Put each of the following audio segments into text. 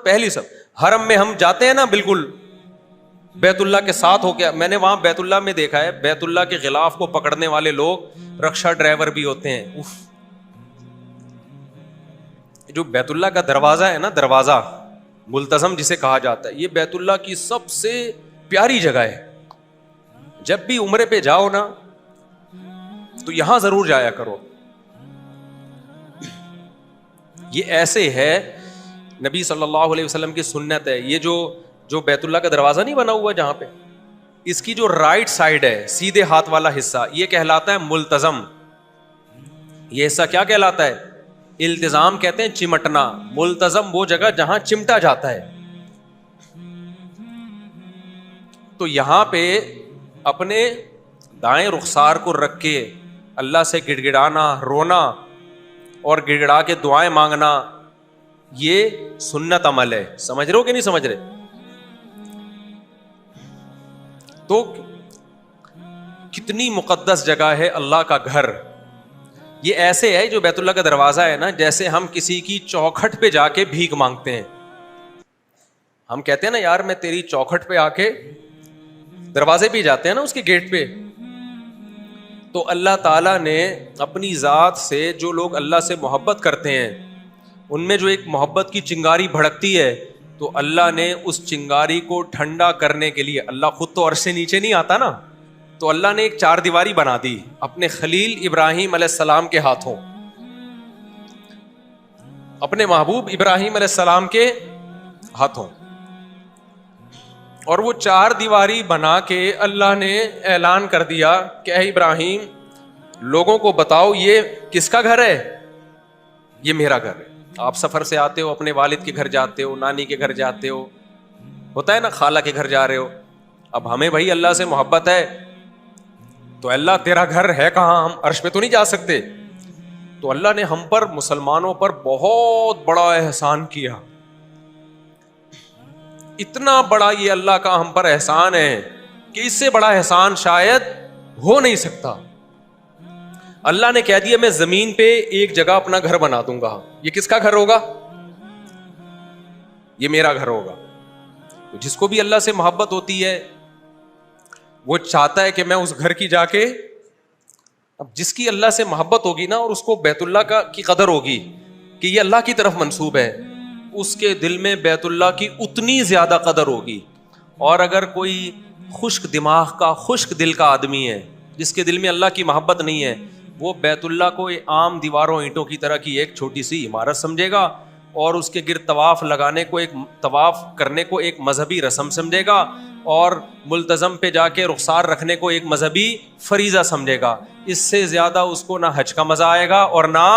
پہلی سب حرم میں ہم جاتے ہیں نا بالکل بیت اللہ کے ساتھ ہو کے. میں نے وہاں بیت اللہ میں دیکھا ہے بیت اللہ کے غلاف کو پکڑنے والے لوگ رکشا ڈرائیور بھی ہوتے ہیں. اف, جو بیت اللہ کا دروازہ ہے نا, دروازہ ملتزم جسے کہا جاتا ہے, یہ بیت اللہ کی سب سے پیاری جگہ ہے. جب بھی عمرے پہ جاؤ نا تو یہاں ضرور جایا کرو. یہ ایسے ہے, نبی صلی اللہ علیہ وسلم کی سنت ہے. یہ جو بیت اللہ کا دروازہ نہیں بنا ہوا جہاں پہ, اس کی جو رائٹ سائڈ ہے سیدھے ہاتھ والا حصہ, یہ کہلاتا ہے ملتزم. یہ حصہ کیا کہلاتا ہے؟ التزام کہتے ہیں چمٹنا. ملتزم وہ جگہ جہاں چمٹا جاتا ہے. تو یہاں پہ اپنے دائیں رخسار کو رکھ کے اللہ سے گڑ گڑانا, رونا اور گڑ گڑا کے دعائیں مانگنا, یہ سنت عمل ہے. سمجھ رہے ہو کہ نہیں سمجھ رہے؟ تو کتنی مقدس جگہ ہے اللہ کا گھر. یہ ایسے ہے جو بیت اللہ کا دروازہ ہے نا, جیسے ہم کسی کی چوکھٹ پہ جا کے بھیک مانگتے ہیں. ہم کہتے ہیں نا یار میں تیری چوکھٹ پہ آ کے, دروازے پہ جاتے ہیں نا اس کے گیٹ پہ. تو اللہ تعالیٰ نے اپنی ذات سے, جو لوگ اللہ سے محبت کرتے ہیں ان میں جو ایک محبت کی چنگاری بھڑکتی ہے, تو اللہ نے اس چنگاری کو ٹھنڈا کرنے کے لیے, اللہ خود تو عرش سے نیچے نہیں آتا نا, تو اللہ نے ایک چار دیواری بنا دی اپنے خلیل ابراہیم علیہ السلام کے ہاتھوں, اپنے محبوب ابراہیم علیہ السلام کے ہاتھوں. اور وہ چار دیواری بنا کے اللہ نے اعلان کر دیا کہ اے ابراہیم لوگوں کو بتاؤ یہ کس کا گھر ہے؟ یہ میرا گھر ہے. آپ سفر سے آتے ہو, اپنے والد کے گھر جاتے ہو, نانی کے گھر جاتے ہو, ہوتا ہے نا خالہ کے گھر جا رہے ہو. اب ہمیں بھائی اللہ سے محبت ہے تو اللہ تیرا گھر ہے کہاں, ہم عرش پہ تو نہیں جا سکتے. تو اللہ نے ہم پر, مسلمانوں پر بہت بڑا احسان کیا. اتنا بڑا یہ اللہ کا ہم پر احسان ہے کہ اس سے بڑا احسان شاید ہو نہیں سکتا. اللہ نے کہہ دیا میں زمین پہ ایک جگہ اپنا گھر بنا دوں گا. یہ کس کا گھر ہوگا؟ یہ میرا گھر ہوگا. جس کو بھی اللہ سے محبت ہوتی ہے وہ چاہتا ہے کہ میں اس گھر کی جا کے, اب جس کی اللہ سے محبت ہوگی نا اور اس کو بیت اللہ کی قدر ہوگی کہ یہ اللہ کی طرف منسوب ہے, اس کے دل میں بیت اللہ کی اتنی زیادہ قدر ہوگی. اور اگر کوئی خشک دماغ کا, خشک دل کا آدمی ہے جس کے دل میں اللہ کی محبت نہیں ہے, وہ بیت اللہ کو عام دیواروں اینٹوں کی طرح کی ایک چھوٹی سی عمارت سمجھے گا, اور اس کے گرد طواف لگانے کو, ایک طواف کرنے کو ایک مذہبی رسم سمجھے گا, اور ملتزم پہ جا کے رخسار رکھنے کو ایک مذہبی فریضہ سمجھے گا. اس سے زیادہ اس کو نہ حج کا مزہ آئے گا اور نہ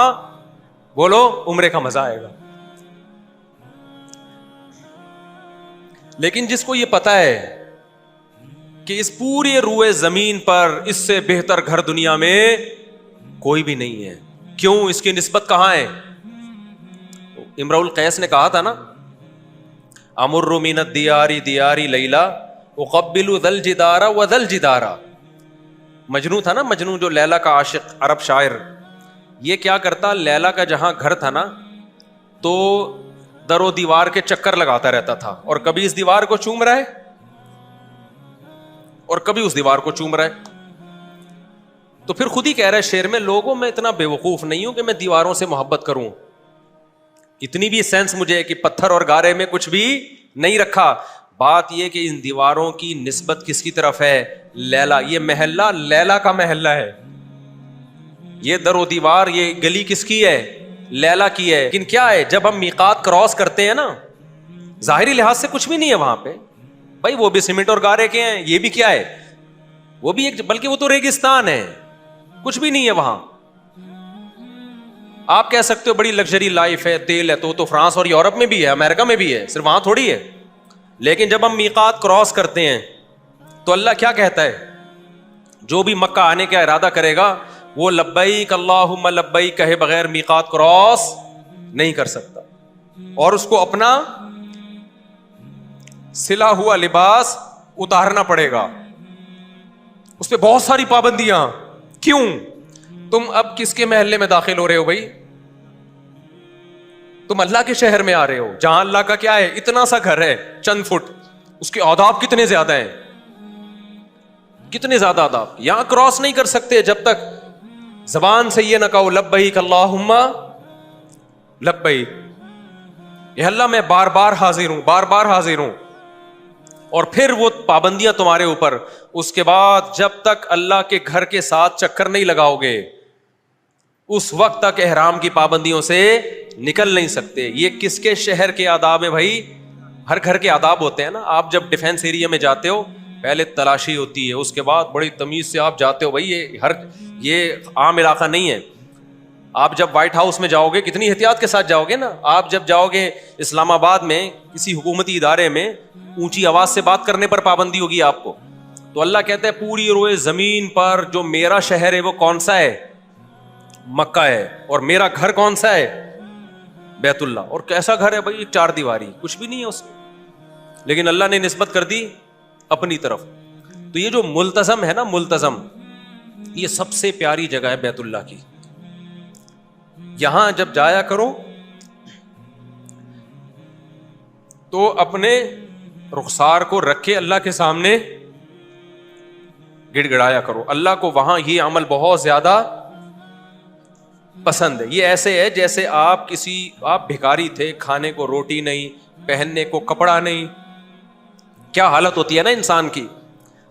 بولو عمرے کا مزہ آئے گا. لیکن جس کو یہ پتا ہے کہ اس پورے روئے زمین پر اس سے بہتر گھر دنیا میں کوئی بھی نہیں ہے, کیوں, اس کی نسبت کہاں ہے؟ امرؤ القیس نے کہا تھا نا, امر من الدیار دیاری لیلا اقبل ذا الجدار وذا الجدار. مجنو تھا نا, مجنو جو لیلا کا عاشق عرب شاعر, یہ کیا کرتا, لیلا کا جہاں گھر تھا نا تو در و دیوار کے چکر لگاتا رہتا تھا, اور کبھی اس دیوار کو چوم رہا ہے اور کبھی اس دیوار کو چوم رہا ہے. تو پھر خود ہی کہہ رہا ہے شعر میں, لوگوں میں اتنا بے وقوف نہیں ہوں کہ میں دیواروں سے محبت کروں, اتنی بھی سینس مجھے کہ پتھر اور گارے میں کچھ بھی نہیں رکھا. بات یہ کہ ان دیواروں کی نسبت کس کی طرف ہے؟ لیلا. یہ محلہ لیلا کا محلہ ہے, یہ در و دیوار, یہ گلی کس کی ہے؟ لیلا کی ہے. لیکن کیا ہے, جب ہم میقات کراس کرتے ہیں نا, ظاہری لحاظ سے کچھ بھی نہیں ہے وہاں پہ بھائی, وہ بھی سیمنٹ اور گارے کے ہیں, یہ بھی کیا ہے, وہ بھی ایک, بلکہ وہ تو ریگستان ہے, کچھ بھی نہیں ہے وہاں. آپ کہہ سکتے ہو بڑی لگژری لائف ہے, تیل ہے, تو فرانس اور یورپ میں بھی ہے, امریکہ میں بھی ہے, صرف وہاں تھوڑی ہے. لیکن جب ہم میقات کراس کرتے ہیں تو اللہ کیا کہتا ہے, جو بھی مکہ آنے کا ارادہ کرے گا وہ لبیک اللہم لبیک کہے بغیر میقات کراس نہیں کر سکتا, اور اس کو اپنا سلا ہوا لباس اتارنا پڑے گا, اس پہ بہت ساری پابندیاں. کیوں؟ تم اب کس کے محلے میں داخل ہو رہے ہو بھائی؟ تم اللہ کے شہر میں آ رہے ہو جہاں اللہ کا کیا ہے, اتنا سا گھر ہے چند فٹ, اس کے آداب کتنے زیادہ ہیں, کتنے زیادہ آداب. یہاں کراس نہیں کر سکتے جب تک زبان سے یہ نہ کہو لبیک اللہم لبیک, یہ اللہ میں بار بار حاضر ہوں, بار بار حاضر ہوں. اور پھر وہ پابندیاں تمہارے اوپر. اس کے بعد جب تک اللہ کے گھر کے ساتھ چکر نہیں لگاؤ گے اس وقت تک احرام کی پابندیوں سے نکل نہیں سکتے. یہ کس کے شہر کے آداب ہیں بھائی؟ ہر گھر کے آداب ہوتے ہیں نا. آپ جب ڈیفینس ایریا میں جاتے ہو پہلے تلاشی ہوتی ہے, اس کے بعد بڑی تمیز سے آپ جاتے ہو. بھائی یہ عام علاقہ نہیں ہے. آپ جب وائٹ ہاؤس میں جاؤ گے کتنی احتیاط کے ساتھ جاؤ گے نا. آپ جب جاؤ گے اسلام آباد میں کسی حکومتی ادارے میں اونچی آواز سے بات کرنے پر پابندی ہوگی آپ کو. تو اللہ کہتا ہے پوری روئے زمین پر جو میرا شہر ہے وہ کون سا ہے؟ مکہ ہے. اور میرا گھر کون سا ہے؟ بیت اللہ. اور کیسا گھر ہے بھائی؟ ایک چار دیواری, کچھ بھی نہیں ہے اس میں, لیکن اللہ نے نسبت کر دی اپنی طرف. تو یہ جو ملتزم ہے نا, ملتزم, یہ سب سے پیاری جگہ ہے بیت اللہ کی. یہاں جب جایا کرو تو اپنے رخسار کو رکھ کے اللہ کے سامنے گڑ گڑایا کرو. اللہ کو وہاں یہ عمل بہت زیادہ پسند ہے. یہ ایسے ہے جیسے آپ بھکاری تھے, کھانے کو روٹی نہیں, پہننے کو کپڑا نہیں, کیا حالت ہوتی ہے نا انسان کی,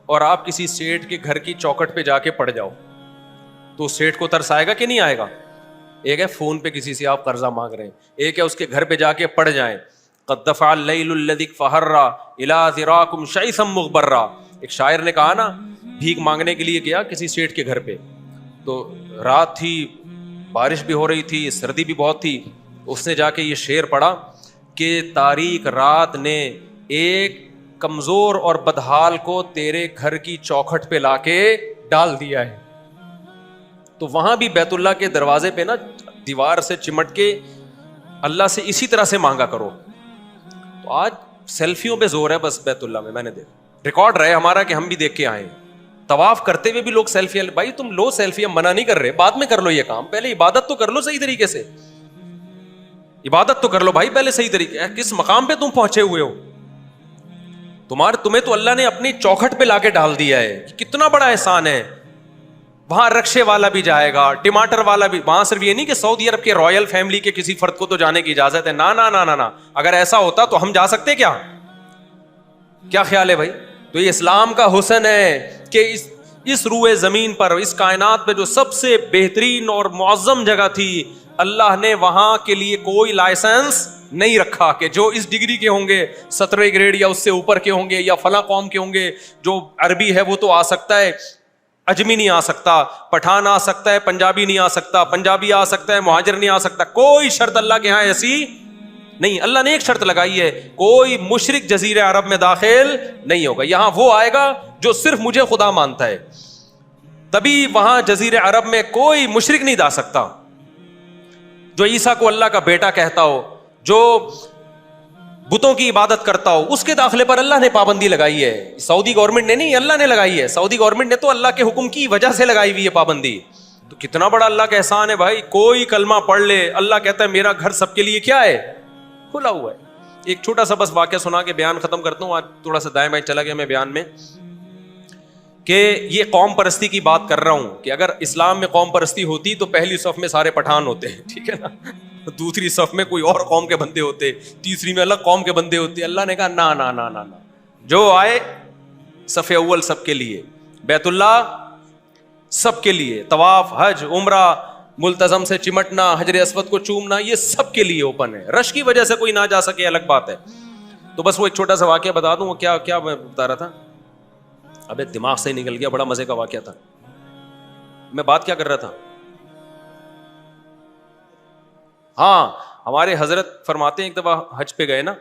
اور آپ کسی سیٹ کے گھر کی چوکھٹ پہ جا کے پڑ جاؤ تو سیٹ کو ترس آئے گا کہ نہیں آئے گا؟ ایک ہے فون پہ کسی سے آپ قرضہ مانگ رہے ہیں, ایک ہے اس کے گھر پہ جا کے پڑ جائیں. قد دفع اللیل الذی فہرا الی ذراکم شیئا مغبرا. ایک شاعر نے کہا نا, بھیک مانگنے کے لیے گیا کسی سیٹ کے گھر پہ, تو رات تھی, بارش بھی ہو رہی تھی, سردی بھی بہت تھی. اس نے جا کے یہ شعر پڑھا کہ تاریک رات نے ایک کمزور اور بدحال کو تیرے گھر کی چوکھٹ پہ لا کے ڈال دیا ہے. تو وہاں بھی بیت اللہ کے دروازے پہ نا دیوار سے چمٹ کے اللہ سے اسی طرح سے مانگا کرو. تو آج سیلفیوں پہ زور ہے بس بیت اللہ میں. میں نے ریکارڈ رہے ہمارا کہ ہم بھی دیکھ کے آئے. طواف کرتے ہوئے بھی لوگ سیلفیاں, بھائی تم لو سیلفیاں, منع نہیں کر رہے, بعد میں کر لو یہ کام, پہلے عبادت تو کر لو صحیح طریقے سے. عبادت تو کر لو بھائی پہلے صحیح طریقے. کس مقام پہ تم پہنچے ہوئے ہو؟ تمہیں تو اللہ نے اپنی چوکھٹ پہ لا کے ڈال دیا ہے. کتنا بڑا احسان ہے. وہاں رکشے والا بھی جائے گا, ٹماٹر والا بھی. وہاں صرف یہ نہیں کہ سعودی عرب کے رائل فیملی کے کسی فرد کو تو جانے کی اجازت ہے, نا نا نا نا نا. اگر ایسا ہوتا تو ہم جا سکتے کیا؟ کیا خیال ہے بھائی؟ تو یہ اسلام کا حسن ہے کہ اس روئے زمین پر, اس کائنات پہ جو سب سے بہترین اور معظم جگہ تھی, اللہ نے وہاں کے لیے کوئی لائسنس نہیں رکھا کہ جو اس ڈگری کے ہوں گے, 17 گریڈ یا اس سے اوپر کے ہوں گے, یا فلاں قوم کے ہوں گے, جو عربی ہے وہ تو آ سکتا ہے, اجمی نہیں آ سکتا, پٹھان آ سکتا ہے, پنجابی نہیں آ سکتا, پنجابی آ سکتا ہے, مہاجر نہیں آ سکتا. کوئی شرط اللہ کے ہاں ایسی نہیں. اللہ نے ایک شرط لگائی ہے, کوئی مشرک جزیرہ عرب میں داخل نہیں ہوگا. یہاں وہ آئے گا جو صرف مجھے خدا مانتا ہے, تبھی وہاں جزیرہ عرب میں کوئی مشرک نہیں جا سکتا. جو عیسیٰ کو اللہ کا بیٹا کہتا ہو, جو بتوں کی عبادت کرتا ہو, اس کے داخلے پر اللہ نے پابندی لگائی ہے. سعودی گورنمنٹ نے نہیں, اللہ نے لگائی ہے. سعودی گورنمنٹ نے تو اللہ کے حکم کی وجہ سے لگائی ہوئی ہے پابندی. تو کتنا بڑا اللہ کا احسان ہے بھائی. کوئی کلمہ پڑھ لے, اللہ کہتا ہے میرا گھر سب کے لیے کیا ہے؟ کھلا ہوا ہے. ایک چھوٹا سا بس واقعہ سنا کے بیان ختم کرتا ہوں. آج تھوڑا سا دائیں بائیں چلا گیا میں بیان میں, کہ یہ قوم پرستی کی بات کر رہا ہوں کہ اگر اسلام میں قوم پرستی ہوتی تو پہلی صف میں سارے پٹھان ہوتے ہیں, ٹھیک ہے نا, دوسری صف میں کوئی اور قوم کے بندے ہوتے, تیسری میں الگ قوم کے بندے ہوتے. اللہ نے کہا نا نا نا نا نا, جو آئے صف اول سب کے لیے, بیت اللہ سب کے لیے, طواف, حج, عمرہ, ملتزم سے چمٹنا, حجر اسود کو چومنا, یہ سب کے لیے اوپن ہے. رش کی وجہ سے کوئی نہ جا سکے الگ بات ہے. تو بس وہ ایک چھوٹا سا واقعہ بتا دوں. وہ کیا میں بتا رہا تھا, ابے دماغ سے نکل گیا, بڑا مزے کا واقعہ تھا. میں بات کیا کر رہا تھا؟ ہاں, ہمارے حضرت فرماتے ہیں ایک دفعہ حج پہ گئے نا,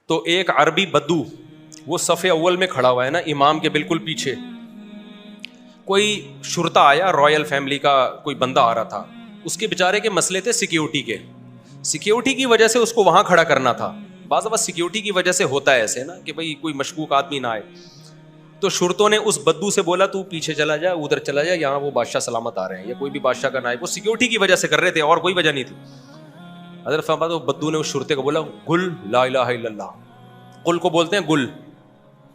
تو ایک عربی بدو وہ صف اول میں کھڑا ہوا ہے نا, امام کے بالکل پیچھے. کوئی شرطا آیا, رائل فیملی کا کوئی بندہ آ رہا تھا, اس کے بیچارے کے مسئلے تھے سیکیورٹی کے. سیکیورٹی کی وجہ سے اس کو وہاں کھڑا کرنا تھا. بعض دفعہ سیکیورٹی کی وجہ سے ہوتا ہے ایسے نا کہ بھائی کوئی مشکوک آدمی نہ آئے. تو شرطوں نے اس بدو سے بولا تو پیچھے چلا جا, ادھر چلا جا, یہاں وہ بادشاہ سلامت آ رہے ہیں, یا کوئی بھی بادشاہ کا نائب. وہ سیکیورٹی کی وجہ سے کر رہے تھے اور کوئی وجہ نہیں تھی. حضرت فرماتے ہیں بدو نے اس شرطے کو بولا گل لا الہ الا اللہ. قل کو بولتے ہیں گل.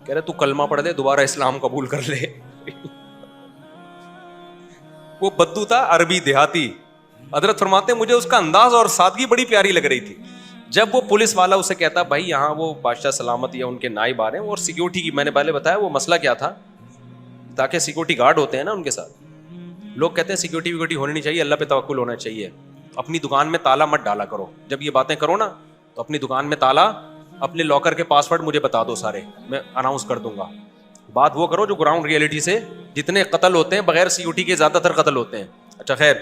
کہہ رہے تو کلمہ پڑھ دے, دوبارہ اسلام قبول کر لے. وہ بدو تھا عربی دیہاتی. حضرت فرماتے ہیں مجھے اس کا انداز اور سادگی بڑی پیاری لگ رہی تھی. جب وہ پولیس والا اسے کہتا بھائی یہاں وہ بادشاہ سلامت یا ان کے نائب آ رہے ہیں, اور سیکیورٹی کی, میں نے پہلے بتایا وہ مسئلہ کیا تھا, تاکہ سیکیورٹی گارڈ ہوتے ہیں نا ان کے ساتھ. لوگ کہتے ہیں سیکیورٹی ویکورٹی ہونی نہیں چاہیے, اللہ پہ توکل ہونا چاہیے. اپنی دکان میں تالا مت ڈالا کرو, جب یہ باتیں کرو نا تو اپنی دکان میں تالا, اپنے لاکر کے پاسورڈ مجھے بتا دو سارے, میں اناؤنس کر دوں گا. بات وہ کرو جو گراؤنڈ ریئلٹی سے, جتنے قتل ہوتے ہیں بغیر سیکیورٹی کے زیادہ تر قتل ہوتے ہیں. اچھا خیر,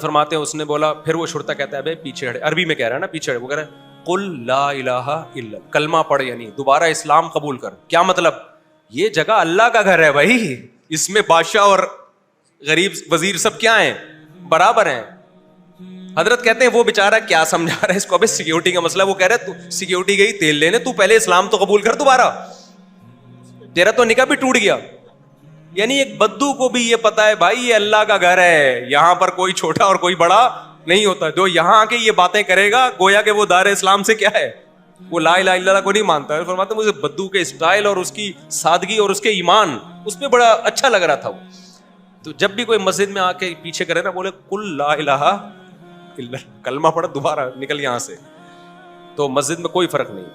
فرماتے ہیں اس نے بولا, پھر وہ شرطا کہتا ہے بھائی پیچھے ہٹے, عربی میں کہہ رہا ہے نا پیچھے ہٹے. وہ کہہ رہا ہے قل لا الہ الا, کلمہ پڑھ, یعنی دوبارہ اسلام قبول کر. کیا مطلب؟ یہ جگہ اللہ کا گھر ہے بھائی, اس میں بادشاہ اور غریب وزیر سب کیا ہیں, برابر ہیں. حضرت کہتے ہیں وہ بیچارہ کیا سمجھا رہا ہے اس کو, ابھی سیکیورٹی کا مسئلہ. وہ کہہ رہا ہے تو سیکیورٹی گئی تیل لینے, تو پہلے اسلام تو قبول کر دوبارہ, تیرا تو نکاح بھی ٹوٹ گیا. یعنی ایک بدو کو بھی یہ پتا ہے بھائی یہ اللہ کا گھر ہے, یہاں پر کوئی چھوٹا اور کوئی بڑا نہیں ہوتا. جو یہاں آ کے یہ باتیں کرے گا گویا کہ وہ دار اسلام سے کیا ہے, وہ لا الہ الا اللہ کو نہیں مانتا ہے. فرماتے ہیں مجھے بدو کے اسٹائل اور اس کی سادگی اور اس کے ایمان اس پہ بڑا اچھا لگ رہا تھا وہ. تو جب بھی کوئی مسجد میں آ کے پیچھے کرے نا, بولے قل لا الہ الا, کلمہ پڑھ دوبارہ نکل یہاں سے, تو مسجد میں کوئی فرق نہیں.